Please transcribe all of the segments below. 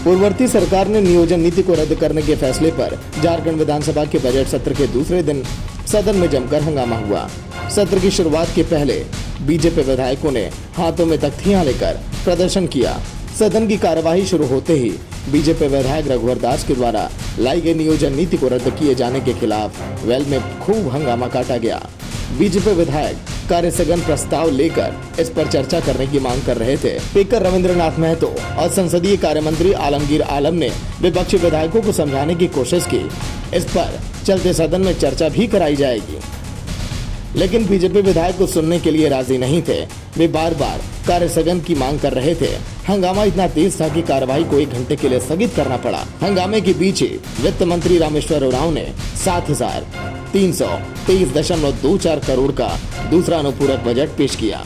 पूर्ववर्ती सरकार ने नियोजन नीति को रद्द करने के फैसले पर झारखंड विधानसभा के बजट सत्र के दूसरे दिन सदन में जमकर हंगामा हुआ। सत्र की शुरुआत के पहले बीजेपी विधायकों ने हाथों में तख्तियां लेकर प्रदर्शन किया। सदन की कार्यवाही शुरू होते ही बीजेपी विधायक रघुवर दास के द्वारा लाई गई नियोजन नीति को रद्द किए जाने के खिलाफ वेल में खूब हंगामा काटा गया। बीजेपी विधायक कार्य स्थगन प्रस्ताव लेकर इस पर चर्चा करने की मांग कर रहे थे। स्पीकर रविंद्रनाथ महतो और संसदीय कार्य मंत्री आलमगीर आलम ने विपक्षी विधायकों को समझाने की कोशिश की। इस पर चलते सदन में चर्चा भी कराई जाएगी, लेकिन बीजेपी विधायक को सुनने के लिए राजी नहीं थे। वे बार बार कार्य स्थगन की मांग कर रहे थे। हंगामा इतना तेज था कि कार्यवाही को 1 घंटे के लिए स्थगित करना पड़ा। हंगामे के बीच वित्त मंत्री रामेश्वर उरांव ने 7,323.24 करोड़ का दूसरा अनुपूरक बजट पेश किया।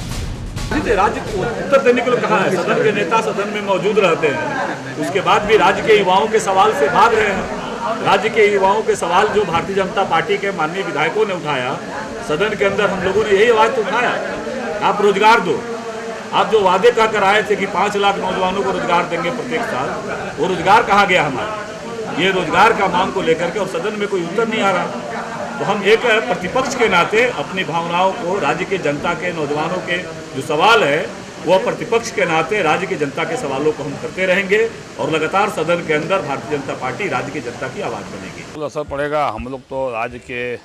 राज्य को उत्तर देने के लिए कहा है। सदन के नेता सदन में मौजूद रहते हैं, उसके बाद भी राज्य के युवाओं के सवाल से भाग रहे हैं। राज्य के युवाओं के सवाल जो भारतीय जनता पार्टी के माननीय विधायकों ने उठाया, सदन के अंदर हम लोगों ने यही आवाज उठाया, आप रोजगार दो। आप जो वादे कर आए थे कि 5 लाख नौजवानों को रोजगार देंगे प्रत्येक साल, वो रोजगार कहाँ गया हमारा? ये रोजगार का मांग को लेकर के और सदन में कोई उत्तर नहीं आ रहा। तो हम एक प्रतिपक्ष के नाते अपनी भावनाओं को, राज्य की जनता के, नौजवानों के जो सवाल है, वह प्रतिपक्ष के नाते राज्य की जनता के सवालों को हम करते रहेंगे और लगातार सदन के अंदर भारतीय जनता पार्टी राज्य की जनता की आवाज़ बनेगी। असर पड़ेगा। हम लोग तो राज्य के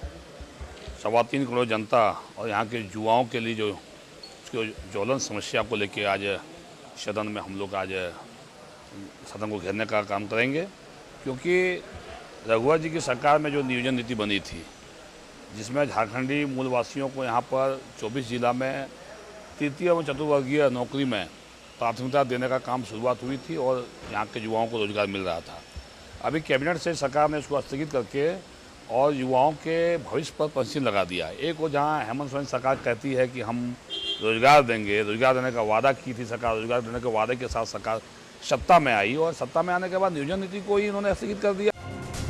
3.25 करोड़ जनता और यहाँ के युवाओं के लिए जो उसकी ज्वलन समस्या को लेकर आज सदन में हम लोग आज सदन को घेरने का काम करेंगे, क्योंकि रघुवर जी की सरकार में जो नियोजन नीति बनी थी, जिसमें झारखंडी मूलवासियों को यहाँ पर 24 जिला में तृतीय एवं चतुर्वर्गीय नौकरी में प्राथमिकता देने का काम शुरुआत हुई थी और यहाँ के युवाओं को रोजगार मिल रहा था। अभी कैबिनेट से सरकार ने उसको स्थगित करके और युवाओं के भविष्य पर पंचिंग लगा दिया। एक वो जहाँ हेमंत सोरेन सरकार कहती है कि हम रोजगार देंगे, रोजगार देने का वादा की थी सरकार, रोजगार देने के वादे के साथ सरकार सत्ता में आई और सत्ता में आने के बाद नियोजन नीति को ही इन्होंने स्थगित कर दिया।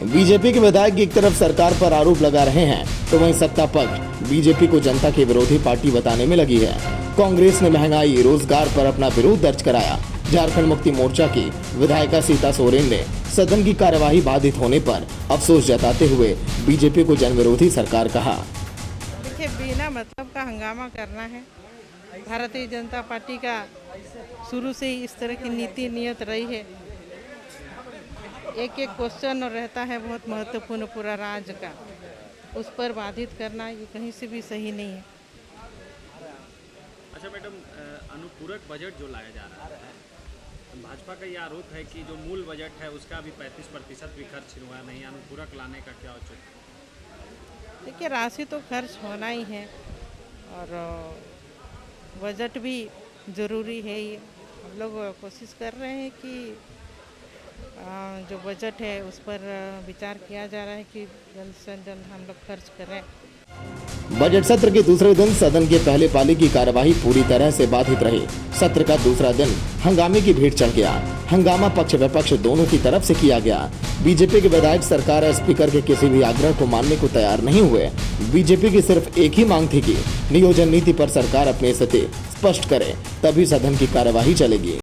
बीजेपी के विधायक एक तरफ सरकार पर आरोप लगा रहे हैं, तो वहीं सत्ता पक्ष बीजेपी को जनता की विरोधी पार्टी बताने में लगी है। कांग्रेस ने महंगाई, रोजगार पर अपना विरोध दर्ज कराया। झारखंड मुक्ति मोर्चा की विधायिका सीता सोरेन ने सदन की कार्यवाही बाधित होने पर अफसोस जताते हुए बीजेपी को जन विरोधी सरकार कहा। देखिए, बिना मतलब का हंगामा करना है। भारतीय जनता पार्टी का शुरू से ही इस तरह की नीति नियत रही है। एक क्वेश्चन रहता है बहुत महत्वपूर्ण पूरा राज्य का, उस पर बाधित करना ये कहीं से भी सही नहीं है। अच्छा मैडम, अनुपूरक बजट जो लाया जा रहा है, भाजपा का ये आरोप है कि जो मूल बजट है उसका भी 35% भी खर्च हुआ नहीं। अनुपूरक लाने का क्या औचित्य? देखिए, राशि तो खर्च होना ही है और बजट भी ज़रूरी है। ये हम लोग कोशिश कर रहे हैं कि जो बजट है उस पर विचार किया जा रहा है कि जल्द से जल्द हम लोग खर्च करें। बजट सत्र के दूसरे दिन सदन के पहले पाली की कार्यवाही पूरी तरह से बाधित रही। सत्र का दूसरा दिन हंगामे की भीड़ चढ़ गया। हंगामा पक्ष विपक्ष दोनों की तरफ से किया गया। बीजेपी के विधायक सरकार और स्पीकर के किसी भी आग्रह को मानने को तैयार नहीं हुए। बीजेपी की सिर्फ एक ही मांग थी कि नियोजन नीति पर सरकार अपनी स्थिति स्पष्ट करे, तभी सदन की कार्यवाही चलेगी।